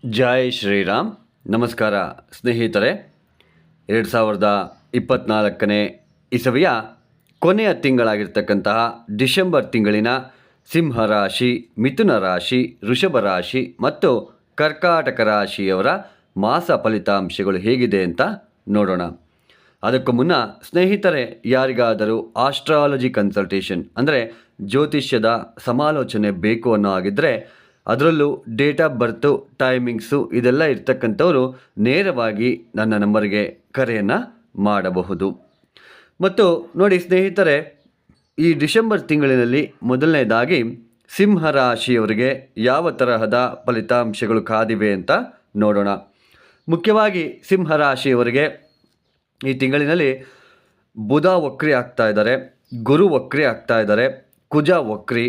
ಜೈ ಶ್ರೀರಾಮ್. ನಮಸ್ಕಾರ ಸ್ನೇಹಿತರೆ. 2024ನೇ ಇಸವಿಯ ಕೊನೆಯ ತಿಂಗಳಾಗಿರ್ತಕ್ಕಂತಹ ಡಿಸೆಂಬರ್ ತಿಂಗಳಿನ ಸಿಂಹ ರಾಶಿ, ಮಿಥುನ ರಾಶಿ, ವೃಷಭ ರಾಶಿ ಮತ್ತು ಕರ್ಕಾಟಕ ರಾಶಿಯವರ ಮಾಸ ಫಲಿತಾಂಶಗಳು ಹೇಗಿದೆ ಅಂತ ನೋಡೋಣ. ಅದಕ್ಕೂ ಮುನ್ನ ಸ್ನೇಹಿತರೆ, ಯಾರಿಗಾದರೂ ಆಸ್ಟ್ರಾಲಜಿ ಕನ್ಸಲ್ಟೇಷನ್ ಅಂದರೆ ಜ್ಯೋತಿಷ್ಯದ ಸಮಾಲೋಚನೆ ಬೇಕು ಅನ್ನೋ ಆಗಿದ್ದರೆ, ಅದರಲ್ಲೂ ಡೇಟ್ ಆಫ್ ಬರ್ತು, ಟೈಮಿಂಗ್ಸು ಇದೆಲ್ಲ ಇರ್ತಕ್ಕಂಥವರು ನೇರವಾಗಿ ನನ್ನ ನಂಬರ್ಗೆ ಕರೆಯನ್ನು ಮಾಡಬಹುದು. ಮತ್ತು ನೋಡಿ ಸ್ನೇಹಿತರೆ, ಈ ಡಿಸೆಂಬರ್ ತಿಂಗಳಿನಲ್ಲಿ ಮೊದಲನೇದಾಗಿ ಸಿಂಹ ರಾಶಿಯವರಿಗೆ ಯಾವ ತರಹದ ಫಲಿತಾಂಶಗಳು ಕಾದಿವೆ ಅಂತ ನೋಡೋಣ. ಮುಖ್ಯವಾಗಿ ಸಿಂಹ ರಾಶಿಯವರಿಗೆ ಈ ತಿಂಗಳಿನಲ್ಲಿ ಬುಧ ವಕ್ರಿ ಆಗ್ತಾ ಇದ್ದಾರೆ, ಗುರು ವಕ್ರಿ ಆಗ್ತಾ ಇದ್ದಾರೆ, ಕುಜ ವಕ್ರಿ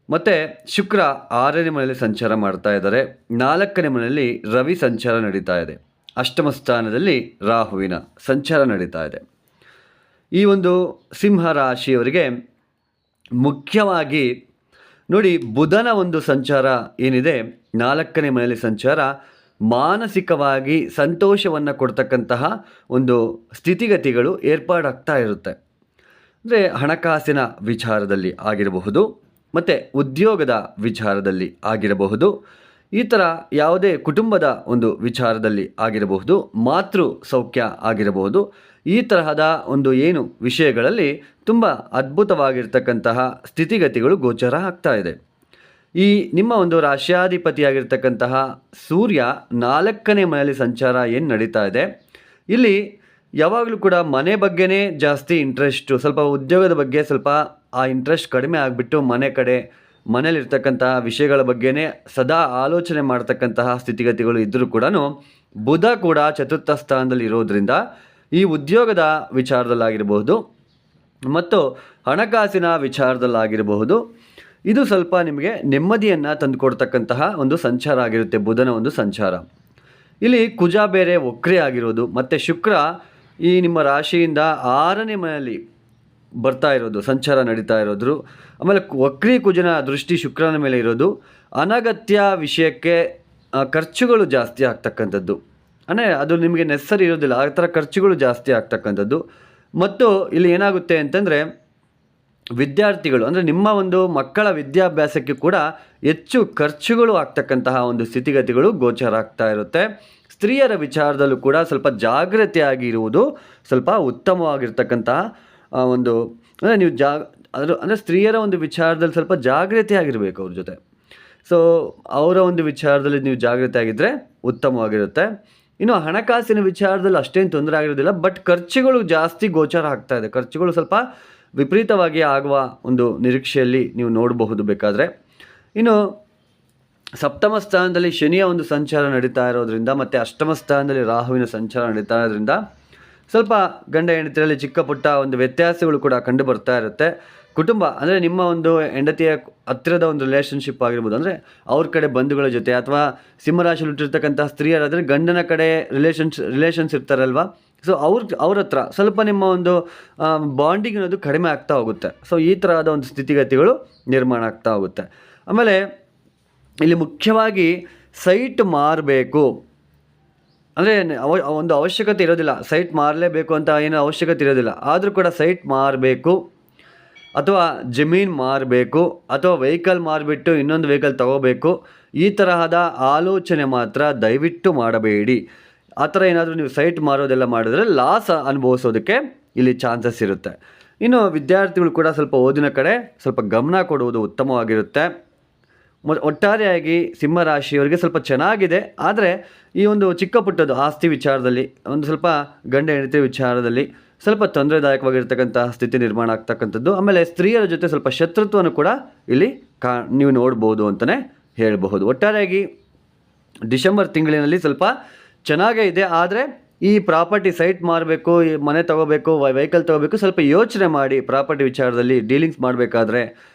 ಮತ್ತು ಶುಕ್ರ 6ನೇ ಮನೆಯಲ್ಲಿ ಸಂಚಾರ ಮಾಡ್ತಾ ಇದ್ದಾರೆ, 4ನೇ ಮನೆಯಲ್ಲಿ ರವಿ ಸಂಚಾರ ನಡೀತಾ ಇದೆ, ಅಷ್ಟಮ ಸ್ಥಾನದಲ್ಲಿ ರಾಹುವಿನ ಸಂಚಾರ ನಡೀತಾ ಇದೆ. ಈ ಒಂದು ಸಿಂಹ ರಾಶಿಯವರಿಗೆ ಮುಖ್ಯವಾಗಿ ನೋಡಿ, ಬುಧನ ಒಂದು ಸಂಚಾರ ಏನಿದೆ, 4ನೇ ಮನೆಯಲ್ಲಿ ಸಂಚಾರ ಮಾನಸಿಕವಾಗಿ ಸಂತೋಷವನ್ನು ಕೊಡ್ತಕ್ಕಂತಹ ಒಂದು ಸ್ಥಿತಿಗತಿಗಳು ಏರ್ಪಾಡಾಗ್ತಾ ಇರುತ್ತೆ. ಅಂದರೆ ಹಣಕಾಸಿನ ವಿಚಾರದಲ್ಲಿ ಆಗಿರಬಹುದು, ಮತ್ತು ಉದ್ಯೋಗದ ವಿಚಾರದಲ್ಲಿ ಆಗಿರಬಹುದು, ಈ ಥರ ಯಾವುದೇ ಕುಟುಂಬದ ಒಂದು ವಿಚಾರದಲ್ಲಿ ಆಗಿರಬಹುದು, ಮಾತೃ ಸೌಖ್ಯ ಆಗಿರಬಹುದು, ಈ ತರಹದ ಒಂದು ಏನು ವಿಷಯಗಳಲ್ಲಿ ತುಂಬ ಅದ್ಭುತವಾಗಿರ್ತಕ್ಕಂತಹ ಸ್ಥಿತಿಗತಿಗಳು ಗೋಚರ ಆಗ್ತಾ ಇದೆ. ಈ ನಿಮ್ಮ ಒಂದು ರಾಶ್ಯಾಧಿಪತಿಯಾಗಿರ್ತಕ್ಕಂತಹ ಸೂರ್ಯ 4ನೇ ಮನೆಯಲ್ಲಿ ಸಂಚಾರ ಏನು ನಡೀತಾ ಇದೆ, ಇಲ್ಲಿ ಯಾವಾಗಲೂ ಕೂಡ ಮನೆ ಬಗ್ಗೆನೇ ಜಾಸ್ತಿ ಇಂಟ್ರೆಸ್ಟು, ಸ್ವಲ್ಪ ಉದ್ಯೋಗದ ಬಗ್ಗೆ ಸ್ವಲ್ಪ ಆ ಇಂಟ್ರೆಸ್ಟ್ ಕಡಿಮೆ ಆಗಿಬಿಟ್ಟು ಮನೇಲಿರ್ತಕ್ಕಂತಹ ವಿಷಯಗಳ ಬಗ್ಗೆನೇ ಸದಾ ಆಲೋಚನೆ ಮಾಡ್ತಕ್ಕಂತಹ ಸ್ಥಿತಿಗತಿಗಳು ಇದ್ದರೂ ಕೂಡ ಬುಧ ಕೂಡ ಚತುರ್ಥ ಸ್ಥಾನದಲ್ಲಿ ಇರೋದರಿಂದ ಈ ಉದ್ಯೋಗದ ವಿಚಾರದಲ್ಲಾಗಿರಬಹುದು ಮತ್ತು ಹಣಕಾಸಿನ ವಿಚಾರದಲ್ಲಾಗಿರಬಹುದು, ಇದು ಸ್ವಲ್ಪ ನಿಮಗೆ ನೆಮ್ಮದಿಯನ್ನು ತಂದುಕೊಡ್ತಕ್ಕಂತಹ ಒಂದು ಸಂಚಾರ ಆಗಿರುತ್ತೆ, ಬುಧನ ಒಂದು ಸಂಚಾರ. ಇಲ್ಲಿ ಕುಜ ಬೇರೆ ವಕ್ರಿ ಆಗಿರೋದು ಮತ್ತು ಶುಕ್ರ ಈ ನಿಮ್ಮ ರಾಶಿಯಿಂದ 6ನೇ ಮನೆಯಲ್ಲಿ ಬರ್ತಾ ಇರೋದು, ಸಂಚಾರ ನಡೀತಾ ಇರೋದು, ಆಮೇಲೆ ವಕ್ರಿ ಕುಜನ ದೃಷ್ಟಿ ಶುಕ್ರನ ಮೇಲೆ ಇರೋದು, ಅನಗತ್ಯ ವಿಷಯಕ್ಕೆ ಖರ್ಚುಗಳು ಜಾಸ್ತಿ ಆಗ್ತಕ್ಕಂಥದ್ದು, ಅಂದರೆ ಅದು ನಿಮಗೆ ನೆಸರಿ ಇರೋದಿಲ್ಲ, ಆ ಥರ ಖರ್ಚುಗಳು ಜಾಸ್ತಿ ಆಗ್ತಕ್ಕಂಥದ್ದು. ಮತ್ತು ಇಲ್ಲಿ ಏನಾಗುತ್ತೆ ಅಂತಂದರೆ, ವಿದ್ಯಾರ್ಥಿಗಳು ಅಂದರೆ ನಿಮ್ಮ ಒಂದು ಮಕ್ಕಳ ವಿದ್ಯಾಭ್ಯಾಸಕ್ಕೆ ಕೂಡ ಹೆಚ್ಚು ಖರ್ಚುಗಳು ಆಗ್ತಕ್ಕಂತಹ ಒಂದು ಸ್ಥಿತಿಗತಿಗಳು ಗೋಚರ ಆಗ್ತಾ ಇರುತ್ತೆ. ಸ್ತ್ರೀಯರ ವಿಚಾರದಲ್ಲೂ ಕೂಡ ಸ್ವಲ್ಪ ಜಾಗೃತಿಯಾಗಿ ಇರುವುದು ಸ್ವಲ್ಪ ಉತ್ತಮವಾಗಿರ್ತಕ್ಕಂತಹ ಒಂದು, ಅಂದರೆ ನೀವು ಅಂದರೆ ಸ್ತ್ರೀಯರ ಒಂದು ವಿಚಾರದಲ್ಲಿ ಸ್ವಲ್ಪ ಜಾಗೃತಿಯಾಗಿರಬೇಕು ಅವ್ರ ಜೊತೆ. ಸೊ ಅವರ ಒಂದು ವಿಚಾರದಲ್ಲಿ ನೀವು ಜಾಗೃತಿಯಾಗಿದ್ದರೆ ಉತ್ತಮವಾಗಿರುತ್ತೆ. ಇನ್ನು ಹಣಕಾಸಿನ ವಿಚಾರದಲ್ಲಿ ಅಷ್ಟೇನು ತೊಂದರೆ ಆಗಿರೋದಿಲ್ಲ, ಬಟ್ ಖರ್ಚುಗಳು ಜಾಸ್ತಿ ಗೋಚರ ಆಗ್ತಾ ಇದೆ, ಖರ್ಚುಗಳು ಸ್ವಲ್ಪ ವಿಪರೀತವಾಗಿ ಆಗುವ ಒಂದು ನಿರೀಕ್ಷೆಯಲ್ಲಿ ನೀವು ನೋಡಬಹುದು ಬೇಕಾದರೆ. ಇನ್ನು ಸಪ್ತಮ ಸ್ಥಾನದಲ್ಲಿ ಶನಿಯ ಒಂದು ಸಂಚಾರ ನಡೀತಾ ಇರೋದ್ರಿಂದ ಮತ್ತು ಅಷ್ಟಮ ಸ್ಥಾನದಲ್ಲಿ ರಾಹುವಿನ ಸಂಚಾರ ನಡೀತಾ ಇರೋದ್ರಿಂದ ಸ್ವಲ್ಪ ಗಂಡ ಹೆಂಡತಿಯಲ್ಲಿ ಚಿಕ್ಕ ಪುಟ್ಟ ಒಂದು ವ್ಯತ್ಯಾಸಗಳು ಕೂಡ ಕಂಡು ಬರ್ತಾ ಇರುತ್ತೆ. ಕುಟುಂಬ ಅಂದರೆ ನಿಮ್ಮ ಒಂದು ಹೆಂಡತಿಯ ಹತ್ತಿರದ ಒಂದು ರಿಲೇಷನ್ಶಿಪ್ ಆಗಿರ್ಬೋದು, ಅಂದರೆ ಅವ್ರ ಕಡೆ ಬಂಧುಗಳ ಜೊತೆ, ಅಥವಾ ಸಿಂಹರಾಶಿಯಲ್ಲಿ ಹುಟ್ಟಿರ್ತಕ್ಕಂಥ ಸ್ತ್ರೀಯರಾದರೆ ಗಂಡನ ಕಡೆ ರಿಲೇಷನ್ಸ್ ಇರ್ತಾರಲ್ವ, ಸೊ ಅವ್ರ ಹತ್ರ ಸ್ವಲ್ಪ ನಿಮ್ಮ ಒಂದು ಬಾಂಡಿಂಗ್ ಅನ್ನೋದು ಕಡಿಮೆ ಆಗ್ತಾ ಹೋಗುತ್ತೆ. ಸೊ ಈ ಥರದ ಒಂದು ಸ್ಥಿತಿಗತಿಗಳು ನಿರ್ಮಾಣ ಆಗ್ತಾ ಹೋಗುತ್ತೆ. ಆಮೇಲೆ ಇಲ್ಲಿ ಮುಖ್ಯವಾಗಿ ಸೈಟ್ ಮಾರಬೇಕು ಅಂದರೆ ಒಂದು ಅವಶ್ಯಕತೆ ಇರೋದಿಲ್ಲ, ಸೈಟ್ ಮಾರಲೇಬೇಕು ಅಂತ ಏನೋ ಅವಶ್ಯಕತೆ ಇರೋದಿಲ್ಲ, ಆದರೂ ಕೂಡ ಸೈಟ್ ಮಾರಬೇಕು ಅಥವಾ ಜಮೀನು ಮಾರಬೇಕು ಅಥವಾ ವೆಹಿಕಲ್ ಮಾರಿಬಿಟ್ಟು ಇನ್ನೊಂದು ವೆಹಿಕಲ್ ತಗೋಬೇಕು, ಈ ತರಹದ ಆಲೋಚನೆ ಮಾತ್ರ ದಯವಿಟ್ಟು ಮಾಡಬೇಡಿ. ಆ ಥರ ಏನಾದರೂ ನೀವು ಸೈಟ್ ಮಾರೋದೆಲ್ಲ ಮಾಡಿದ್ರೆ ಲಾಸ್ ಅನುಭವಿಸೋದಕ್ಕೆ ಇಲ್ಲಿ ಚಾನ್ಸಸ್ ಇರುತ್ತೆ. ಇನ್ನು ವಿದ್ಯಾರ್ಥಿಗಳು ಕೂಡ ಸ್ವಲ್ಪ ಓದಿನ ಕಡೆ ಸ್ವಲ್ಪ ಗಮನ ಕೊಡುವುದು ಉತ್ತಮವಾಗಿರುತ್ತೆ. ಒಟ್ಟಾರೆಯಾಗಿ ಸಿಂಹರಾಶಿಯವರಿಗೆ ಸ್ವಲ್ಪ ಚೆನ್ನಾಗಿದೆ, ಆದರೆ ಈ ಒಂದು ಚಿಕ್ಕ ಪುಟ್ಟದು ಆಸ್ತಿ ವಿಚಾರದಲ್ಲಿ, ಒಂದು ಸ್ವಲ್ಪ ಗಂಡ ಹೆಂಡತಿ ವಿಚಾರದಲ್ಲಿ ಸ್ವಲ್ಪ ತೊಂದರೆದಾಯಕವಾಗಿರ್ತಕ್ಕಂತಹ ಸ್ಥಿತಿ ನಿರ್ಮಾಣ ಆಗ್ತಕ್ಕಂಥದ್ದು. ಆಮೇಲೆ ಸ್ತ್ರೀಯರ ಜೊತೆ ಸ್ವಲ್ಪ ಶತ್ರುತ್ವವನ್ನು ಕೂಡ ಇಲ್ಲಿ ನೀವು ನೋಡ್ಬೋದು ಅಂತಲೇ ಹೇಳಬಹುದು. ಒಟ್ಟಾರೆಯಾಗಿ ಡಿಸೆಂಬರ್ ತಿಂಗಳಿನಲ್ಲಿ ಸ್ವಲ್ಪ ಚೆನ್ನಾಗೇ ಇದೆ, ಆದರೆ ಈ ಪ್ರಾಪರ್ಟಿ ಸೈಟ್ ಮಾರಬೇಕು, ಈ ಮನೆ ತೊಗೋಬೇಕು, ವೆಹಿಕಲ್ ತೊಗೋಬೇಕು, ಸ್ವಲ್ಪ ಯೋಚನೆ ಮಾಡಿ ಪ್ರಾಪರ್ಟಿ ವಿಚಾರದಲ್ಲಿ ಡೀಲಿಂಗ್ಸ್ ಮಾಡಬೇಕಾದ್ರೆ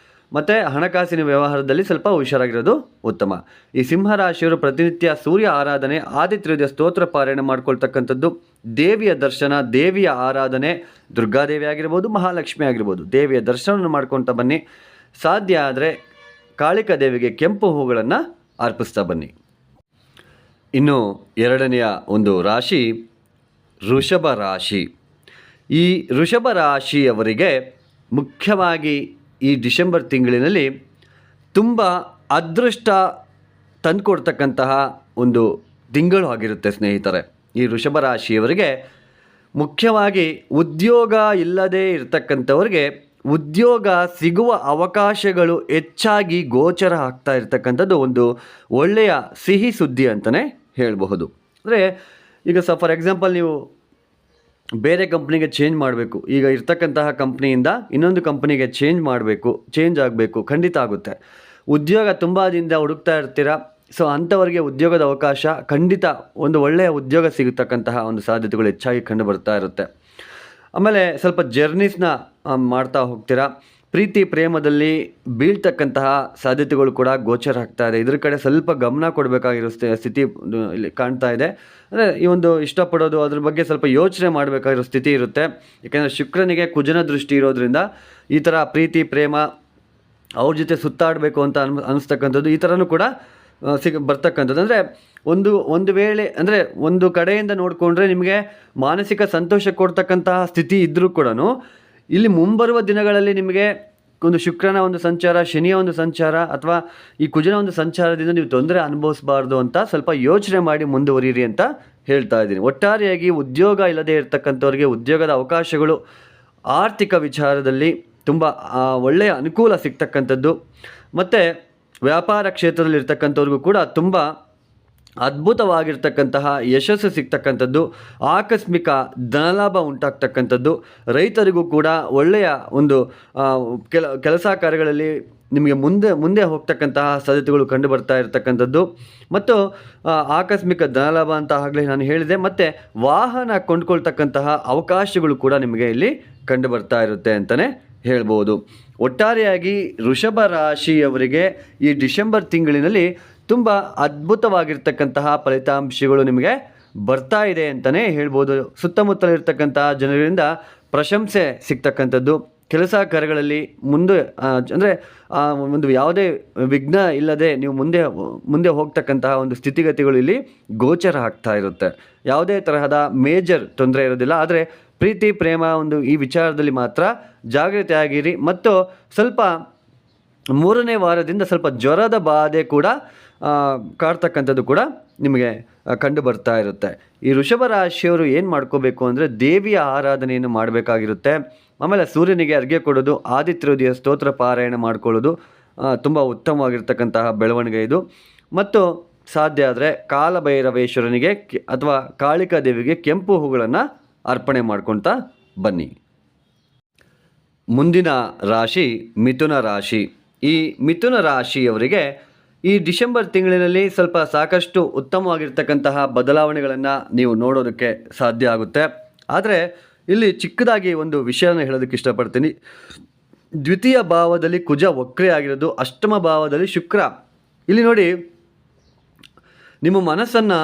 ಮತ್ತು ಹಣಕಾಸಿನ ವ್ಯವಹಾರದಲ್ಲಿ ಸ್ವಲ್ಪ ಹುಷಾರಾಗಿರೋದು ಉತ್ತಮ. ಈ ಸಿಂಹರಾಶಿಯವರು ಪ್ರತಿನಿತ್ಯ ಸೂರ್ಯ ಆರಾಧನೆ, ಆದಿತ್ಯ ಹೃದಯ ಸ್ತೋತ್ರ ಪಾರಾಯಣ ಮಾಡ್ಕೊಳ್ತಕ್ಕಂಥದ್ದು, ದೇವಿಯ ದರ್ಶನ, ದೇವಿಯ ಆರಾಧನೆ, ದುರ್ಗಾದೇವಿ ಆಗಿರ್ಬೋದು, ಮಹಾಲಕ್ಷ್ಮಿ ಆಗಿರ್ಬೋದು, ದೇವಿಯ ದರ್ಶನವನ್ನು ಮಾಡ್ಕೊಳ್ತಾ ಬನ್ನಿ. ಸಾಧ್ಯ ಆದರೆ ಕಾಳಿಕಾ ದೇವಿಗೆ ಕೆಂಪು ಹೂಗಳನ್ನು ಅರ್ಪಿಸ್ತಾ ಬನ್ನಿ. ಇನ್ನು ಎರಡನೆಯ ಒಂದು ರಾಶಿ ವೃಷಭ ರಾಶಿ. ಈ ವೃಷಭ ರಾಶಿಯವರಿಗೆ ಮುಖ್ಯವಾಗಿ ಈ ಡಿಸೆಂಬರ್ ತಿಂಗಳಿನಲ್ಲಿ ತುಂಬ ಅದೃಷ್ಟ ತಂದುಕೊಡ್ತಕ್ಕಂತಹ ಒಂದು ತಿಂಗಳು ಆಗಿರುತ್ತೆ ಸ್ನೇಹಿತರೆ. ಈ ವೃಷಭ ರಾಶಿಯವರಿಗೆ ಮುಖ್ಯವಾಗಿ ಉದ್ಯೋಗ ಇಲ್ಲದೇ ಇರತಕ್ಕಂಥವ್ರಿಗೆ ಉದ್ಯೋಗ ಸಿಗುವ ಅವಕಾಶಗಳು ಹೆಚ್ಚಾಗಿ ಗೋಚರ ಆಗ್ತಾ ಇರತಕ್ಕಂಥದ್ದು ಒಂದು ಒಳ್ಳೆಯ ಸಿಹಿ ಸುದ್ದಿ ಅಂತಲೇ ಹೇಳಬಹುದು. ಅಂದರೆ ಈಗ ಫಾರ್ ಎಕ್ಸಾಂಪಲ್ ನೀವು ಬೇರೆ ಕಂಪ್ನಿಗೆ ಚೇಂಜ್ ಮಾಡಬೇಕು, ಈಗ ಇರ್ತಕ್ಕಂತಹ ಕಂಪ್ನಿಯಿಂದ ಇನ್ನೊಂದು ಕಂಪ್ನಿಗೆ ಚೇಂಜ್ ಆಗಬೇಕು, ಖಂಡಿತ ಆಗುತ್ತೆ. ಉದ್ಯೋಗ ತುಂಬ ದಿನದಿಂದ ಹುಡುಕ್ತಾ ಇರ್ತೀರ, ಸೊ ಅಂಥವರಿಗೆ ಉದ್ಯೋಗದ ಅವಕಾಶ ಖಂಡಿತ ಒಂದು ಒಳ್ಳೆಯ ಉದ್ಯೋಗ ಸಿಗತಕ್ಕಂತಹ ಒಂದು ಸಾಧ್ಯತೆಗಳು ಹೆಚ್ಚಾಗಿ ಕಂಡು ಬರ್ತಾ ಇರುತ್ತೆ. ಆಮೇಲೆ ಸ್ವಲ್ಪ ಜರ್ನೀಸ್ನ ಮಾಡ್ತಾ ಹೋಗ್ತೀರಾ, ಪ್ರೀತಿ ಪ್ರೇಮದಲ್ಲಿ ಬೀಳ್ತಕ್ಕಂತಹ ಸಾಧ್ಯತೆಗಳು ಕೂಡ ಗೋಚರ ಆಗ್ತಾ ಇದೆ. ಇದ್ರ ಕಡೆ ಸ್ವಲ್ಪ ಗಮನ ಕೊಡಬೇಕಾಗಿರೋ ಸ್ಥಿತಿ ಇಲ್ಲಿ ಕಾಣ್ತಾ ಇದೆ. ಅಂದರೆ ಈ ಒಂದು ಇಷ್ಟಪಡೋದು ಅದ್ರ ಬಗ್ಗೆ ಸ್ವಲ್ಪ ಯೋಚನೆ ಮಾಡಬೇಕಾಗಿರೋ ಸ್ಥಿತಿ ಇರುತ್ತೆ. ಯಾಕೆಂದರೆ ಶುಕ್ರನಿಗೆ ಕುಜನ ದೃಷ್ಟಿ ಇರೋದ್ರಿಂದ ಈ ಥರ ಪ್ರೀತಿ ಪ್ರೇಮ ಅವ್ರ ಜೊತೆ ಸುತ್ತಾಡಬೇಕು ಅಂತ ಅನ್ನಿಸ್ತಕ್ಕಂಥದ್ದು ಈ ಥರನೂ ಕೂಡ ಬರ್ತಕ್ಕಂಥದ್ದು. ಅಂದರೆ ಒಂದು ವೇಳೆ ಅಂದರೆ ಒಂದು ಕಡೆಯಿಂದ ನೋಡಿಕೊಂಡ್ರೆ ನಿಮಗೆ ಮಾನಸಿಕ ಸಂತೋಷ ಕೊಡ್ತಕ್ಕಂತಹ ಸ್ಥಿತಿ ಇದ್ದರೂ ಕೂಡ ಇಲ್ಲಿ ಮುಂಬರುವ ದಿನಗಳಲ್ಲಿ ನಿಮಗೆ ಒಂದು ಶುಕ್ರನ ಒಂದು ಸಂಚಾರ, ಶನಿಯ ಒಂದು ಸಂಚಾರ ಅಥವಾ ಈ ಕುಜನ ಒಂದು ಸಂಚಾರದಿಂದ ನೀವು ತೊಂದರೆ ಅನುಭವಿಸಬಾರ್ದು ಅಂತ ಸ್ವಲ್ಪ ಯೋಚನೆ ಮಾಡಿ ಮುಂದುವರಿಯಿರಿ ಅಂತ ಹೇಳ್ತಾ ಇದ್ದೀನಿ. ಒಟ್ಟಾರೆಯಾಗಿ ಉದ್ಯೋಗ ಇಲ್ಲದೆ ಇರತಕ್ಕಂಥವ್ರಿಗೆ ಉದ್ಯೋಗದ ಅವಕಾಶಗಳು ಆರ್ಥಿಕ ವಿಚಾರದಲ್ಲಿ ತುಂಬ ಒಳ್ಳೆಯ ಅನುಕೂಲ ಸಿಗ್ತಕ್ಕಂಥದ್ದು ಮತ್ತು ವ್ಯಾಪಾರ ಕ್ಷೇತ್ರದಲ್ಲಿ ಇರ್ತಕ್ಕಂಥವ್ರಿಗೂ ಕೂಡ ತುಂಬ ಅದ್ಭುತವಾಗಿರ್ತಕ್ಕಂತಹ ಯಶಸ್ಸು ಸಿಗ್ತಕ್ಕಂಥದ್ದು, ಆಕಸ್ಮಿಕ ಧನಲಾಭ ಉಂಟಾಗ್ತಕ್ಕಂಥದ್ದು, ರೈತರಿಗೂ ಕೂಡ ಒಳ್ಳೆಯ ಒಂದು ಕೆಲಸ ಕಾರ್ಯಗಳಲ್ಲಿ ನಿಮಗೆ ಮುಂದೆ ಹೋಗ್ತಕ್ಕಂತಹ ಸಾಧ್ಯತೆಗಳು ಕಂಡು ಬರ್ತಾ ಇರತಕ್ಕಂಥದ್ದು ಮತ್ತು ಆಕಸ್ಮಿಕ ಧನಲಾಭ ಅಂತ ಆಗಲೇ ನಾನು ಹೇಳಿದೆ. ಮತ್ತು ವಾಹನ ಕೊಂಡ್ಕೊಳ್ತಕ್ಕಂತಹ ಅವಕಾಶಗಳು ಕೂಡ ನಿಮಗೆ ಇಲ್ಲಿ ಕಂಡು ಬರ್ತಾ ಇರುತ್ತೆ ಅಂತಲೇ ಹೇಳ್ಬೋದು. ಒಟ್ಟಾರೆಯಾಗಿ ವೃಷಭ ರಾಶಿಯವರಿಗೆ ಈ ಡಿಸೆಂಬರ್ ತಿಂಗಳಿನಲ್ಲಿ ತುಂಬ ಅದ್ಭುತವಾಗಿರ್ತಕ್ಕಂತಹ ಫಲಿತಾಂಶಗಳು ನಿಮಗೆ ಬರ್ತಾ ಇದೆ ಅಂತಲೇ ಹೇಳ್ಬೋದು. ಸುತ್ತಮುತ್ತಲಿರ್ತಕ್ಕಂತಹ ಜನರಿಂದ ಪ್ರಶಂಸೆ ಸಿಗ್ತಕ್ಕಂಥದ್ದು, ಕೆಲಸ ಕಾರ್ಯಗಳಲ್ಲಿ ಮುಂದೆ ಅಂದರೆ ಒಂದು ಯಾವುದೇ ವಿಘ್ನ ಇಲ್ಲದೆ ನೀವು ಮುಂದೆ ಹೋಗ್ತಕ್ಕಂತಹ ಒಂದು ಸ್ಥಿತಿಗತಿಗಳು ಇಲ್ಲಿ ಗೋಚರ ಆಗ್ತಾ ಇರುತ್ತೆ. ಯಾವುದೇ ತರಹದ ಮೇಜರ್ ತೊಂದರೆ ಇರೋದಿಲ್ಲ. ಆದರೆ ಪ್ರೀತಿ ಪ್ರೇಮ ಒಂದು ಈ ವಿಚಾರದಲ್ಲಿ ಮಾತ್ರ ಜಾಗೃತಿ ಆಗಿರಿ. ಮತ್ತು ಸ್ವಲ್ಪ 3ನೇ ವಾರದಿಂದ ಸ್ವಲ್ಪ ಜ್ವರದ ಬಾಧೆ ಕೂಡ ಕಾಡ್ತಕ್ಕಂಥದ್ದು ಕೂಡ ನಿಮಗೆ ಕಂಡು ಬರ್ತಾ ಇರುತ್ತೆ. ಈ ವೃಷಭ ರಾಶಿಯವರು ಏನು ಮಾಡ್ಕೋಬೇಕು ಅಂದರೆ ದೇವಿಯ ಆರಾಧನೆಯನ್ನು ಮಾಡಬೇಕಾಗಿರುತ್ತೆ. ಆಮೇಲೆ ಸೂರ್ಯನಿಗೆ ಅರ್ಘ್ಯ ಕೊಡೋದು, ಆದಿತ್ಯ ಹೃದಯ ಸ್ತೋತ್ರ ಪಾರಾಯಣ ಮಾಡ್ಕೊಳ್ಳೋದು ತುಂಬ ಉತ್ತಮವಾಗಿರ್ತಕ್ಕಂತಹ ಬೆಳವಣಿಗೆ ಇದು. ಮತ್ತು ಸಾಧ್ಯ ಆದರೆ ಕಾಲಭೈರವೇಶ್ವರನಿಗೆ ಅಥವಾ ಕಾಳಿಕಾ ದೇವಿಗೆ ಕೆಂಪು ಹೂಗಳನ್ನು ಅರ್ಪಣೆ ಮಾಡ್ಕೊಳ್ತಾ ಬನ್ನಿ. ಮುಂದಿನ ರಾಶಿ ಮಿಥುನ ರಾಶಿ. ಈ ಮಿಥುನ ರಾಶಿಯವರಿಗೆ ಈ ಡಿಸೆಂಬರ್ ತಿಂಗಳಿನಲ್ಲಿ ಸ್ವಲ್ಪ ಸಾಕಷ್ಟು ಉತ್ತಮವಾಗಿರ್ತಕ್ಕಂತಹ ಬದಲಾವಣೆಗಳನ್ನು ನೀವು ನೋಡೋದಕ್ಕೆ ಸಾಧ್ಯ ಆಗುತ್ತೆ. ಆದರೆ ಇಲ್ಲಿ ಚಿಕ್ಕದಾಗಿ ಒಂದು ವಿಷಯನ ಹೇಳೋದಕ್ಕೆ ಇಷ್ಟಪಡ್ತೀನಿ. ದ್ವಿತೀಯ ಭಾವದಲ್ಲಿ ಕುಜ ವಕ್ರೆ ಆಗಿರೋದು, ಅಷ್ಟಮ ಭಾವದಲ್ಲಿ ಶುಕ್ರ. ಇಲ್ಲಿ ನೋಡಿ, ನಿಮ್ಮ ಮನಸ್ಸನ್ನು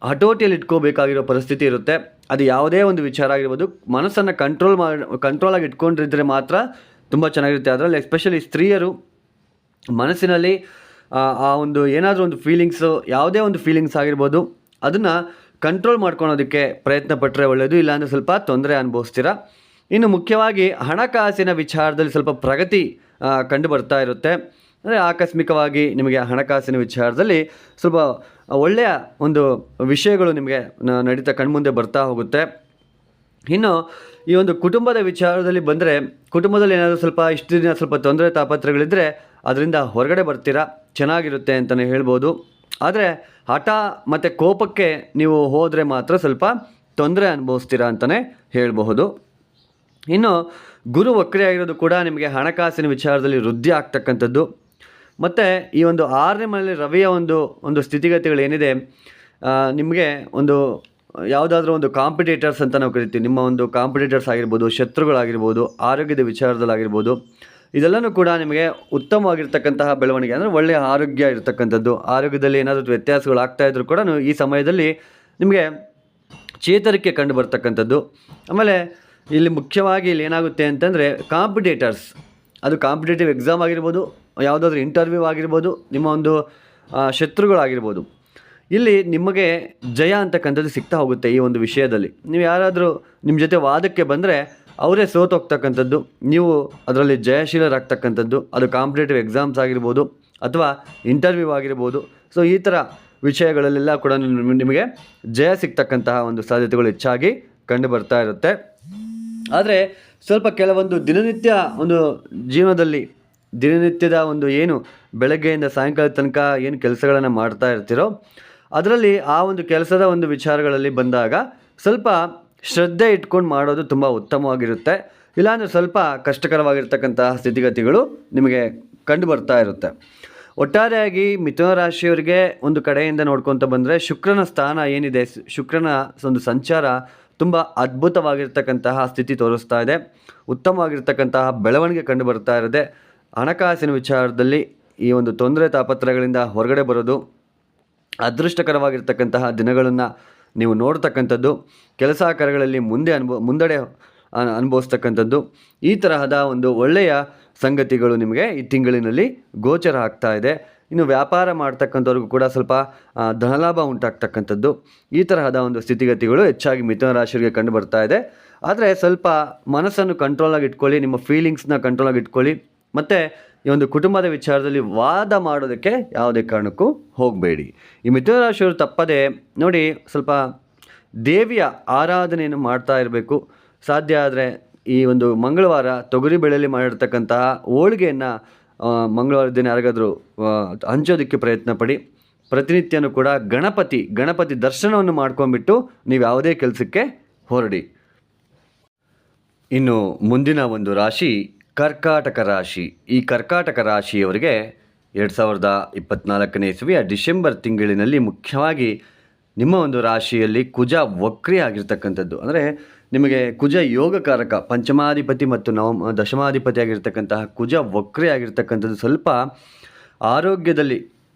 ಹತೋಟಿಯಲ್ಲಿ ಇಟ್ಕೋಬೇಕಾಗಿರೋ ಪರಿಸ್ಥಿತಿ ಇರುತ್ತೆ. ಅದು ಯಾವುದೇ ಒಂದು ವಿಚಾರ ಆಗಿರ್ಬೋದು, ಮನಸ್ಸನ್ನು ಕಂಟ್ರೋಲಾಗಿ ಇಟ್ಕೊಂಡಿದ್ರೆ ಮಾತ್ರ ತುಂಬ ಚೆನ್ನಾಗಿರುತ್ತೆ. ಅದರಲ್ಲಿ ಎಸ್ಪೆಷಲಿ ಸ್ತ್ರೀಯರು ಮನಸ್ಸಿನಲ್ಲಿ ಆ ಒಂದು ಏನಾದರೂ ಒಂದು ಫೀಲಿಂಗ್ಸು, ಯಾವುದೇ ಒಂದು ಫೀಲಿಂಗ್ಸ್ ಆಗಿರ್ಬೋದು, ಅದನ್ನು ಕಂಟ್ರೋಲ್ ಮಾಡ್ಕೊಳೋದಕ್ಕೆ ಪ್ರಯತ್ನ ಪಟ್ಟರೆ ಒಳ್ಳೆಯದು. ಇಲ್ಲಾಂದರೆ ಸ್ವಲ್ಪ ತೊಂದರೆ ಅನುಭವಿಸ್ತೀರ. ಇನ್ನು ಮುಖ್ಯವಾಗಿ ಹಣಕಾಸಿನ ವಿಚಾರದಲ್ಲಿ ಸ್ವಲ್ಪ ಪ್ರಗತಿ ಕಂಡು ಬರ್ತಾ ಇರುತ್ತೆ. ಅಂದರೆ ಆಕಸ್ಮಿಕವಾಗಿ ನಿಮಗೆ ಹಣಕಾಸಿನ ವಿಚಾರದಲ್ಲಿ ಸ್ವಲ್ಪ ಒಳ್ಳೆಯ ಒಂದು ವಿಷಯಗಳು ನಿಮಗೆ ಕಣ್ಮುಂದೆ ಬರ್ತಾ ಹೋಗುತ್ತೆ. ಇನ್ನು ಈ ಒಂದು ಕುಟುಂಬದ ವಿಚಾರದಲ್ಲಿ ಬಂದರೆ, ಕುಟುಂಬದಲ್ಲಿ ಏನಾದರೂ ಸ್ವಲ್ಪ ಇಷ್ಟು ದಿನ ಸ್ವಲ್ಪ ತೊಂದರೆ ತಾಪತ್ರಗಳಿದ್ದರೆ ಅದರಿಂದ ಹೊರಗಡೆ ಬರ್ತೀರಾ, ಚೆನ್ನಾಗಿರುತ್ತೆ ಅಂತಲೇ ಹೇಳ್ಬೋದು. ಆದರೆ ಹಠ ಮತ್ತು ಕೋಪಕ್ಕೆ ನೀವು ಹೋದರೆ ಮಾತ್ರ ಸ್ವಲ್ಪ ತೊಂದರೆ ಅನುಭವಿಸ್ತೀರಾ ಅಂತಲೇ ಹೇಳಬಹುದು. ಇನ್ನು ಗುರು ವಕ್ರಿ ಆಗಿರೋದು ಕೂಡ ನಿಮಗೆ ಹಣಕಾಸಿನ ವಿಚಾರದಲ್ಲಿ ವೃದ್ಧಿ ಆಗ್ತಕ್ಕಂಥದ್ದು. ಮತ್ತು ಈ ಒಂದು 6ನೇ ಮನೆಯಲ್ಲಿ ರವಿಯ ಒಂದು ಸ್ಥಿತಿಗತಿಗಳೇನಿದೆ, ನಿಮಗೆ ಒಂದು ಯಾವುದಾದ್ರೂ ಒಂದು ಕಾಂಪಿಟೇಟರ್ಸ್ ಅಂತ ನಾವು ಕರಿತೀವಿ, ನಿಮ್ಮ ಒಂದು ಕಾಂಪಿಟೇಟರ್ಸ್ ಆಗಿರ್ಬೋದು, ಶತ್ರುಗಳಾಗಿರ್ಬೋದು, ಆರೋಗ್ಯದ ವಿಚಾರದಲ್ಲಾಗಿರ್ಬೋದು, ಇದೆಲ್ಲನೂ ಕೂಡ ನಿಮಗೆ ಉತ್ತಮವಾಗಿರ್ತಕ್ಕಂತಹ ಬೆಳವಣಿಗೆ. ಅಂದರೆ ಒಳ್ಳೆಯ ಆರೋಗ್ಯ ಇರತಕ್ಕಂಥದ್ದು. ಆರೋಗ್ಯದಲ್ಲಿ ಏನಾದರೂ ವ್ಯತ್ಯಾಸಗಳಾಗ್ತಾ ಇದ್ರೂ ಕೂಡ ಈ ಸಮಯದಲ್ಲಿ ನಿಮಗೆ ಚೇತರಿಕೆ ಕಂಡು ಬರ್ತಕ್ಕಂಥದ್ದು. ಆಮೇಲೆ ಇಲ್ಲಿ ಮುಖ್ಯವಾಗಿ ಇಲ್ಲಿ ಏನಾಗುತ್ತೆ ಅಂತಂದರೆ ಕಾಂಪಿಟೇಟರ್ಸ್, ಅದು ಕಾಂಪಿಟೇಟಿವ್ ಎಕ್ಸಾಮ್ ಆಗಿರ್ಬೋದು, ಯಾವುದಾದ್ರೂ ಇಂಟರ್ವ್ಯೂ ಆಗಿರ್ಬೋದು, ನಿಮ್ಮ ಒಂದು ಶತ್ರುಗಳಾಗಿರ್ಬೋದು, ಇಲ್ಲಿ ನಿಮಗೆ ಜಯ ಅಂತಕ್ಕಂಥದ್ದು ಸಿಗ್ತಾ ಹೋಗುತ್ತೆ. ಈ ಒಂದು ವಿಷಯದಲ್ಲಿ ನೀವು ಯಾರಾದರೂ ನಿಮ್ಮ ಜೊತೆ ವಾದಕ್ಕೆ ಬಂದರೆ ಅವರೇ ಸೋತೋಗ್ತಕ್ಕಂಥದ್ದು, ನೀವು ಅದರಲ್ಲಿ ಜಯಶೀಲರಾಗ್ತಕ್ಕಂಥದ್ದು. ಅದು ಕಾಂಪಿಟೇಟಿವ್ ಎಕ್ಸಾಮ್ಸ್ ಆಗಿರ್ಬೋದು ಅಥವಾ ಇಂಟರ್ವ್ಯೂ ಆಗಿರ್ಬೋದು. ಸೊ ಈ ಥರ ವಿಷಯಗಳಲ್ಲೆಲ್ಲ ಕೂಡ ನಿಮಗೆ ಜಯ ಸಿಗ್ತಕ್ಕಂತಹ ಒಂದು ಸಾಧ್ಯತೆಗಳು ಹೆಚ್ಚಾಗಿ ಕಂಡು ಬರ್ತಾ ಇರುತ್ತೆ. ಆದರೆ ಸ್ವಲ್ಪ ಕೆಲವೊಂದು ದಿನನಿತ್ಯ ಒಂದು ಜೀವನದಲ್ಲಿ ದಿನನಿತ್ಯದ ಒಂದು ಏನು ಬೆಳಗ್ಗೆಯಿಂದ ಸಾಯಂಕಾಲ ತನಕ ಏನು ಕೆಲಸಗಳನ್ನು ಮಾಡ್ತಾ ಇರ್ತೀರೋ ಅದರಲ್ಲಿ ಆ ಒಂದು ಕೆಲಸದ ಒಂದು ವಿಚಾರಗಳಲ್ಲಿ ಬಂದಾಗ ಸ್ವಲ್ಪ ಶ್ರದ್ಧೆ ಇಟ್ಕೊಂಡು ಮಾಡೋದು ತುಂಬ ಉತ್ತಮವಾಗಿರುತ್ತೆ. ಇಲ್ಲಾಂದರೆ ಸ್ವಲ್ಪ ಕಷ್ಟಕರವಾಗಿರ್ತಕ್ಕಂತಹ ಸ್ಥಿತಿಗತಿಗಳು ನಿಮಗೆ ಕಂಡು ಬರ್ತಾ ಇರುತ್ತೆ. ಒಟ್ಟಾರೆಯಾಗಿ ಮಿಥುನ ರಾಶಿಯವರಿಗೆ ಒಂದು ಕಡೆಯಿಂದ ನೋಡ್ಕೊತ ಬಂದರೆ ಶುಕ್ರನ ಸ್ಥಾನ ಏನಿದೆ, ಶುಕ್ರನ ಒಂದು ಸಂಚಾರ ತುಂಬ ಅದ್ಭುತವಾಗಿರ್ತಕ್ಕಂತಹ ಸ್ಥಿತಿ ತೋರಿಸ್ತಾ ಇದೆ. ಉತ್ತಮವಾಗಿರ್ತಕ್ಕಂತಹ ಬೆಳವಣಿಗೆ ಕಂಡು ಬರ್ತಾ ಇರೋದೆ. ಹಣಕಾಸಿನ ವಿಚಾರದಲ್ಲಿ ಈ ಒಂದು ತೊಂದರೆ ತಾಪತ್ರಗಳಿಂದ ಹೊರಗಡೆ ಬರೋದು, ಅದೃಷ್ಟಕರವಾಗಿರ್ತಕ್ಕಂತಹ ದಿನಗಳನ್ನು ನೀವು ನೋಡ್ತಕ್ಕಂಥದ್ದು, ಕೆಲಸ ಕಾರ್ಯಗಳಲ್ಲಿ ಮುಂದಡೆ ಅನುಭವಿಸ್ತಕ್ಕಂಥದ್ದು, ಈ ತರಹದ ಒಂದು ಒಳ್ಳೆಯ ಸಂಗತಿಗಳು ನಿಮಗೆ ಈ ತಿಂಗಳಿನಲ್ಲಿ ಗೋಚರ ಆಗ್ತಾ ಇದೆ. ಇನ್ನು ವ್ಯಾಪಾರ ಮಾಡ್ತಕ್ಕಂಥವ್ರಿಗೂ ಕೂಡ ಸ್ವಲ್ಪ ಧನಲಾಭ ಉಂಟಾಗ್ತಕ್ಕಂಥದ್ದು, ಈ ತರಹದ ಒಂದು ಸ್ಥಿತಿಗತಿಗಳು ಹೆಚ್ಚಾಗಿ ಮಿಥುನ ರಾಶಿಯವರಿಗೆ ಕಂಡು ಬರ್ತಾ ಇದೆ. ಆದರೆ ಸ್ವಲ್ಪ ಮನಸ್ಸನ್ನು ಕಂಟ್ರೋಲಾಗಿ ಇಟ್ಕೊಳ್ಳಿ, ನಿಮ್ಮ ಫೀಲಿಂಗ್ಸ್ನ ಕಂಟ್ರೋಲಾಗಿ ಇಟ್ಕೊಳ್ಳಿ. ಮತ್ತು ಈ ಒಂದು ಕುಟುಂಬದ ವಿಚಾರದಲ್ಲಿ ವಾದ ಮಾಡೋದಕ್ಕೆ ಯಾವುದೇ ಕಾರಣಕ್ಕೂ ಹೋಗಬೇಡಿ. ಈ ಮಿಥುನ ರಾಶಿಯವರು ತಪ್ಪದೆ ನೋಡಿ ಸ್ವಲ್ಪ ದೇವಿಯ ಆರಾಧನೆಯನ್ನು ಮಾಡ್ತಾ ಇರಬೇಕು. ಸಾಧ್ಯ ಆದರೆ ಈ ಒಂದು ಮಂಗಳವಾರ ತೊಗರಿ ಬೇಳೆಯಲ್ಲಿ ಮಾಡಿರ್ತಕ್ಕಂತಹ ಹೋಳಿಗೆಯನ್ನು ಮಂಗಳವಾರ ದಿನ ಯಾರಿಗಾದರೂ ಹಂಚೋದಕ್ಕೆ ಪ್ರಯತ್ನ ಪಡಿ. ಪ್ರತಿನಿತ್ಯನೂ ಕೂಡ ಗಣಪತಿ ದರ್ಶನವನ್ನು ಮಾಡ್ಕೊಂಡ್ಬಿಟ್ಟು ನೀವು ಯಾವುದೇ ಕೆಲಸಕ್ಕೆ ಹೊರಡಿ. ಇನ್ನು ಮುಂದಿನ ಒಂದು ರಾಶಿ ಕರ್ಕಾಟಕ ರಾಶಿ. ಈ ಕರ್ಕಾಟಕ ರಾಶಿಯವರಿಗೆ 2024ನೇ ಇಸವಿಯ ಡಿಸೆಂಬರ್ ತಿಂಗಳಿನಲ್ಲಿ ಮುಖ್ಯವಾಗಿ ನಿಮ್ಮ ಒಂದು ರಾಶಿಯಲ್ಲಿ ಕುಜ ವಕ್ರಿ ಆಗಿರ್ತಕ್ಕಂಥದ್ದು. ಅಂದರೆ ನಿಮಗೆ ಕುಜ ಯೋಗಕಾರಕ ಪಂಚಮಾಧಿಪತಿ ಮತ್ತು ದಶಮಾಧಿಪತಿ ಆಗಿರ್ತಕ್ಕಂತಹ ಕುಜ ವಕ್ರಿ ಆಗಿರ್ತಕ್ಕಂಥದ್ದು ಸ್ವಲ್ಪ ಆರೋಗ್ಯದಲ್ಲಿ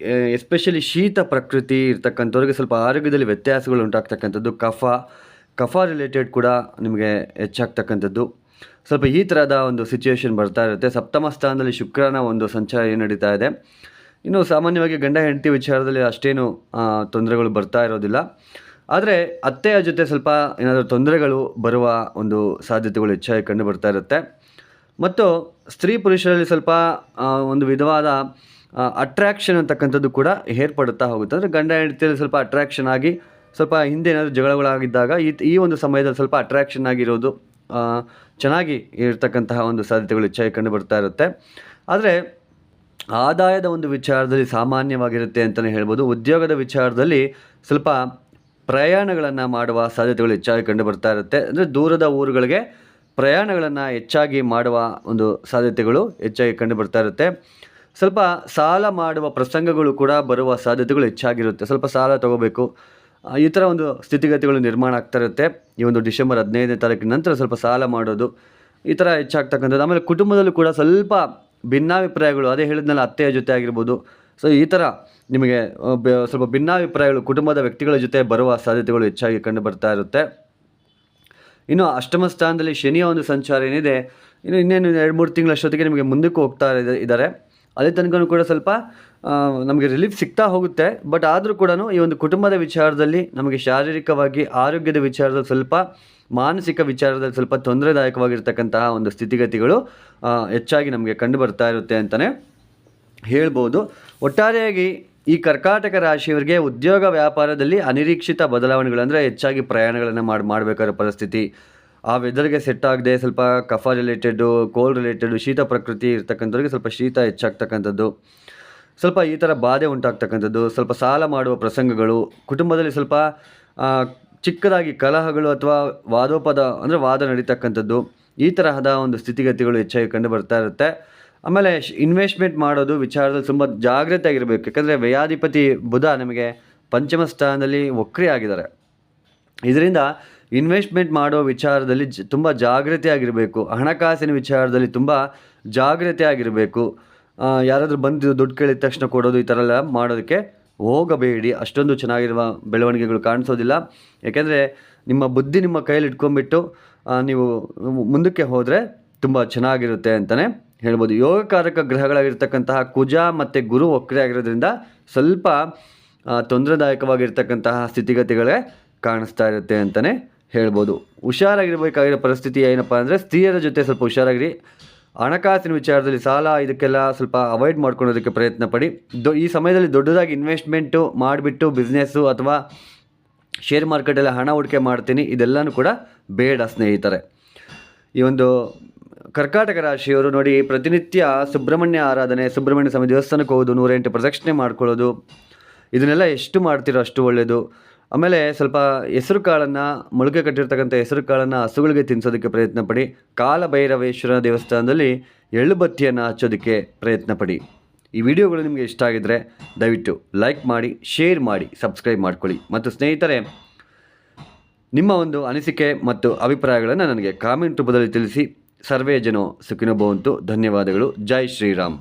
ಎಸ್ಪೆಷಲಿ ಶೀತ ಪ್ರಕೃತಿ ಇರ್ತಕ್ಕಂಥವ್ರಿಗೆ ಸ್ವಲ್ಪ ಆರೋಗ್ಯದಲ್ಲಿ ವ್ಯತ್ಯಾಸಗಳು ಉಂಟಾಗ್ತಕ್ಕಂಥದ್ದು, ಕಫ ರಿಲೇಟೆಡ್ ಕೂಡ ನಿಮಗೆ ಹೆಚ್ಚಾಗ್ತಕ್ಕಂಥದ್ದು, ಸ್ವಲ್ಪ ಈ ಥರದ ಒಂದು ಸಿಚುವೇಶನ್ ಬರ್ತಾ ಇರುತ್ತೆ. ಸಪ್ತಮ ಸ್ಥಾನದಲ್ಲಿ ಶುಕ್ರನ ಒಂದು ಸಂಚಾರ ಏನು ನಡೀತಾ ಇದೆ. ಇನ್ನು ಸಾಮಾನ್ಯವಾಗಿ ಗಂಡ ಹೆಂಡತಿ ವಿಚಾರದಲ್ಲಿ ಅಷ್ಟೇನು ತೊಂದರೆಗಳು ಬರ್ತಾ ಇರೋದಿಲ್ಲ. ಆದರೆ ಅತ್ತೆಯ ಜೊತೆ ಸ್ವಲ್ಪ ಏನಾದರೂ ತೊಂದರೆಗಳು ಬರುವ ಒಂದು ಸಾಧ್ಯತೆಗಳು ಹೆಚ್ಚಾಗಿ ಕಂಡು ಬರ್ತಾ ಇರುತ್ತೆ. ಮತ್ತು ಸ್ತ್ರೀ ಪುರುಷರಲ್ಲಿ ಸ್ವಲ್ಪ ಒಂದು ವಿಧವಾದ ಅಟ್ರ್ಯಾಕ್ಷನ್ ಅಂತಕ್ಕಂಥದ್ದು ಕೂಡ ಏರ್ಪಡುತ್ತಾ ಹೋಗುತ್ತೆ. ಅಂದರೆ ಗಂಡ ಹೆಂಡತಿಯಲ್ಲಿ ಸ್ವಲ್ಪ ಅಟ್ರ್ಯಾಕ್ಷನ್ ಆಗಿ ಸ್ವಲ್ಪ ಹಿಂದೆ ಏನಾದರೂ ಜಗಳಗಳಾಗಿದ್ದಾಗ ಈ ಒಂದು ಸಮಯದಲ್ಲಿ ಸ್ವಲ್ಪ ಅಟ್ರ್ಯಾಕ್ಷನ್ ಆಗಿರೋದು ಚೆನ್ನಾಗಿ ಇರ್ತಕ್ಕಂತಹ ಒಂದು ಸಾಧ್ಯತೆಗಳು ಹೆಚ್ಚಾಗಿ ಕಂಡು ಬರ್ತಾ ಇರುತ್ತೆ. ಆದರೆ ಆದಾಯದ ಒಂದು ವಿಚಾರದಲ್ಲಿ ಸಾಮಾನ್ಯವಾಗಿರುತ್ತೆ ಅಂತಲೇ ಹೇಳ್ಬೋದು. ಉದ್ಯೋಗದ ವಿಚಾರದಲ್ಲಿ ಸ್ವಲ್ಪ ಪ್ರಯಾಣಗಳನ್ನು ಮಾಡುವ ಸಾಧ್ಯತೆಗಳು ಹೆಚ್ಚಾಗಿ ಕಂಡು ಬರ್ತಾ ಇರುತ್ತೆ. ಅಂದರೆ ದೂರದ ಊರುಗಳಿಗೆ ಪ್ರಯಾಣಗಳನ್ನು ಹೆಚ್ಚಾಗಿ ಮಾಡುವ ಒಂದು ಸಾಧ್ಯತೆಗಳು ಹೆಚ್ಚಾಗಿ ಕಂಡು ಬರ್ತಾ ಇರುತ್ತೆ. ಸ್ವಲ್ಪ ಸಾಲ ಮಾಡುವ ಪ್ರಸಂಗಗಳು ಕೂಡ ಬರುವ ಸಾಧ್ಯತೆಗಳು ಹೆಚ್ಚಾಗಿರುತ್ತೆ. ಸ್ವಲ್ಪ ಸಾಲ ತಗೋಬೇಕು, ಈ ಥರ ಒಂದು ಸ್ಥಿತಿಗತಿಗಳು ನಿರ್ಮಾಣ ಆಗ್ತಾ ಇರುತ್ತೆ. ಈ ಒಂದು ಡಿಸೆಂಬರ್ 15ನೇ ತಾರೀಕಿನ ನಂತರ ಸ್ವಲ್ಪ ಸಾಲ ಮಾಡೋದು ಈ ಥರ ಹೆಚ್ಚಾಗ್ತಕ್ಕಂಥದ್ದು. ಆಮೇಲೆ ಕುಟುಂಬದಲ್ಲೂ ಕೂಡ ಸ್ವಲ್ಪ ಭಿನ್ನಾಭಿಪ್ರಾಯಗಳು, ಅದೇ ಹೇಳಿದ್ನಲ್ಲ ಅತ್ತೆಯ ಜೊತೆ ಆಗಿರ್ಬೋದು. ಸೊ ಈ ಥರ ನಿಮಗೆ ಸ್ವಲ್ಪ ಭಿನ್ನಾಭಿಪ್ರಾಯಗಳು ಕುಟುಂಬದ ವ್ಯಕ್ತಿಗಳ ಜೊತೆ ಬರುವ ಸಾಧ್ಯತೆಗಳು ಹೆಚ್ಚಾಗಿ ಕಂಡು ಬರ್ತಾ ಇರುತ್ತೆ. ಇನ್ನು ಅಷ್ಟಮ ಸ್ಥಾನದಲ್ಲಿ ಶನಿಯ ಒಂದು ಸಂಚಾರ ಏನಿದೆ, ಇನ್ನೇನು 2-3 ತಿಂಗಳಷ್ಟೊತ್ತಿಗೆ ನಿಮಗೆ ಮುಂದಕ್ಕೆ ಹೋಗ್ತಾ ಇದ್ದಾರೆ. ಅದೇ ತನಕ ಕೂಡ ಸ್ವಲ್ಪ ನಮಗೆ ರಿಲೀಫ್ ಸಿಗ್ತಾ ಹೋಗುತ್ತೆ. ಬಟ್ ಆದರೂ ಕೂಡ ಈ ಒಂದು ಕುಟುಂಬದ ವಿಚಾರದಲ್ಲಿ ನಮಗೆ ಶಾರೀರಿಕವಾಗಿ ಆರೋಗ್ಯದ ವಿಚಾರದಲ್ಲಿ ಸ್ವಲ್ಪ ಮಾನಸಿಕ ವಿಚಾರದಲ್ಲಿ ಸ್ವಲ್ಪ ತೊಂದರೆದಾಯಕವಾಗಿರ್ತಕ್ಕಂತಹ ಒಂದು ಸ್ಥಿತಿಗತಿಗಳು ಹೆಚ್ಚಾಗಿ ನಮಗೆ ಕಂಡು ಬರ್ತಾ ಇರುತ್ತೆ ಅಂತಲೇ ಹೇಳ್ಬೋದು. ಒಟ್ಟಾರೆಯಾಗಿ ಈ ಕರ್ಕಾಟಕ ರಾಶಿಯವರಿಗೆ ಉದ್ಯೋಗ ವ್ಯಾಪಾರದಲ್ಲಿ ಅನಿರೀಕ್ಷಿತ ಬದಲಾವಣೆಗಳು, ಅಂದರೆ ಹೆಚ್ಚಾಗಿ ಪ್ರಯಾಣಗಳನ್ನು ಮಾಡಬೇಕಾದ ಪರಿಸ್ಥಿತಿ, ಆ ವೆದರ್ಗೆ ಸೆಟ್ ಆಗದೆ ಸ್ವಲ್ಪ ಕಫ ರಿಲೇಟೆಡು, ಕೋಲ್ಡ್ ರಿಲೇಟೆಡು, ಶೀತ ಪ್ರಕೃತಿ ಇರ್ತಕ್ಕಂಥವ್ರಿಗೆ ಸ್ವಲ್ಪ ಶೀತ ಹೆಚ್ಚಾಗ್ತಕ್ಕಂಥದ್ದು, ಸ್ವಲ್ಪ ಈ ಥರ ಬಾಧೆ ಉಂಟಾಗ್ತಕ್ಕಂಥದ್ದು, ಸ್ವಲ್ಪ ಸಾಲ ಮಾಡುವ ಪ್ರಸಂಗಗಳು, ಕುಟುಂಬದಲ್ಲಿ ಸ್ವಲ್ಪ ಚಿಕ್ಕದಾಗಿ ಕಲಹಗಳು ಅಥವಾ ವಾದ ನಡೀತಕ್ಕಂಥದ್ದು, ಈ ತರಹದ ಒಂದು ಸ್ಥಿತಿಗತಿಗಳು ಹೆಚ್ಚಾಗಿ ಕಂಡು ಬರ್ತಾ ಇರುತ್ತೆ. ಆಮೇಲೆ ಇನ್ವೆಸ್ಟ್ಮೆಂಟ್ ಮಾಡೋದು ವಿಚಾರದಲ್ಲಿ ತುಂಬ ಜಾಗ್ರತೆ ಆಗಿರಬೇಕು. ಯಾಕಂದರೆ ವ್ಯಯಾಧಿಪತಿ ಬುಧ ನಮಗೆ ಪಂಚಮ ಸ್ಥಾನದಲ್ಲಿ ವಕ್ರಿ ಆಗಿದ್ದಾರೆ. ಇದರಿಂದ ಇನ್ವೆಸ್ಟ್ಮೆಂಟ್ ಮಾಡೋ ವಿಚಾರದಲ್ಲಿ ತುಂಬ ಜಾಗ್ರತೆ ಆಗಿರಬೇಕು. ಹಣಕಾಸಿನ ವಿಚಾರದಲ್ಲಿ ತುಂಬ ಜಾಗ್ರತೆ ಆಗಿರಬೇಕು. ಯಾರಾದರೂ ಬಂದು ದುಡ್ಡು ಕೇಳಿದ ತಕ್ಷಣ ಕೊಡೋದು, ಈ ಥರ ಎಲ್ಲ ಮಾಡೋದಕ್ಕೆ ಹೋಗಬೇಡಿ. ಅಷ್ಟೊಂದು ಚೆನ್ನಾಗಿರುವ ಬೆಳವಣಿಗೆಗಳು ಕಾಣಿಸೋದಿಲ್ಲ. ಯಾಕೆಂದರೆ ನಿಮ್ಮ ಬುದ್ಧಿ ನಿಮ್ಮ ಕೈಯಲ್ಲಿ ಇಟ್ಕೊಂಡ್ಬಿಟ್ಟು ನೀವು ಮುಂದಕ್ಕೆ ಹೋದರೆ ತುಂಬ ಚೆನ್ನಾಗಿರುತ್ತೆ ಅಂತಲೇ ಹೇಳ್ಬೋದು. ಯೋಗಕಾರಕ ಗ್ರಹಗಳಾಗಿರ್ತಕ್ಕಂತಹ ಕುಜ ಮತ್ತು ಗುರು ವಕ್ರಿ ಆಗಿರೋದ್ರಿಂದ ಸ್ವಲ್ಪ ತೊಂದರೆದಾಯಕವಾಗಿರ್ತಕ್ಕಂತಹ ಸ್ಥಿತಿಗತಿಗಳೇ ಕಾಣಿಸ್ತಾ ಇರುತ್ತೆ ಅಂತಲೇ ಹೇಳ್ಬೋದು. ಹುಷಾರಾಗಿರಬೇಕಾಗಿರೋ ಪರಿಸ್ಥಿತಿ ಏನಪ್ಪ ಅಂದರೆ ಸ್ತ್ರೀಯರ ಜೊತೆ ಸ್ವಲ್ಪ ಹುಷಾರಾಗಿರಿ. ಹಣಕಾಸಿನ ವಿಚಾರದಲ್ಲಿ ಸಾಲ ಇದಕ್ಕೆಲ್ಲ ಸ್ವಲ್ಪ ಅವಾಯ್ಡ್ ಮಾಡ್ಕೊಳ್ಳೋದಕ್ಕೆ ಪ್ರಯತ್ನ ಪಡಿ. ಈ ಸಮಯದಲ್ಲಿ ದೊಡ್ಡದಾಗಿ ಇನ್ವೆಸ್ಟ್ಮೆಂಟು ಮಾಡಿಬಿಟ್ಟು ಬಿಸ್ನೆಸ್ಸು ಅಥವಾ ಶೇರ್ ಮಾರ್ಕೆಟಲ್ಲಿ ಹಣ ಹೂಡಿಕೆ ಮಾಡ್ತೀನಿ ಇದೆಲ್ಲನೂ ಕೂಡ ಬೇಡ ಸ್ನೇಹಿತರೆ. ಈ ಒಂದು ಕರ್ಕಾಟಕ ರಾಶಿಯವರು ನೋಡಿ, ಪ್ರತಿನಿತ್ಯ ಸುಬ್ರಹ್ಮಣ್ಯ ಆರಾಧನೆ, ಸುಬ್ರಹ್ಮಣ್ಯ ಸ್ವಾಮಿ ದೇವಸ್ಥಾನಕ್ಕೆ ಹೋಗೋದು, 108 ಪ್ರದಕ್ಷಿಣೆ ಮಾಡ್ಕೊಳ್ಳೋದು, ಇದನ್ನೆಲ್ಲ ಎಷ್ಟು ಮಾಡ್ತೀರೋ ಅಷ್ಟು ಒಳ್ಳೆಯದು. ಆಮೇಲೆ ಸ್ವಲ್ಪ ಹೆಸರು ಕಾಳನ್ನು, ಮೊಳಕೆ ಕಟ್ಟಿರ್ತಕ್ಕಂಥ ಹೆಸರು ಕಾಳನ್ನು ಹಸುಗಳಿಗೆ ತಿನ್ನಿಸೋದಕ್ಕೆ ಪ್ರಯತ್ನ ಪಡಿ. ಕಾಲಭೈರವೇಶ್ವರ ದೇವಸ್ಥಾನದಲ್ಲಿ ಎಳ್ಳು ಬತ್ತಿಯನ್ನು ಹಚ್ಚೋದಕ್ಕೆ ಪ್ರಯತ್ನ ಪಡಿ. ಈ ವಿಡಿಯೋಗಳು ನಿಮಗೆ ಇಷ್ಟ ಆಗಿದ್ದರೆ ದಯವಿಟ್ಟು ಲೈಕ್ ಮಾಡಿ, ಶೇರ್ ಮಾಡಿ, ಸಬ್ಸ್ಕ್ರೈಬ್ ಮಾಡ್ಕೊಳ್ಳಿ. ಮತ್ತು ಸ್ನೇಹಿತರೆ, ನಿಮ್ಮ ಒಂದು ಅನಿಸಿಕೆ ಮತ್ತು ಅಭಿಪ್ರಾಯಗಳನ್ನು ನನಗೆ ಕಾಮೆಂಟ್ ರೂಪದಲ್ಲಿ ತಿಳಿಸಿ. ಸರ್ವೇ ಜನೋ ಸುಖಿನೋ ಭವಂತು. ಧನ್ಯವಾದಗಳು. ಜೈ ಶ್ರೀರಾಮ್.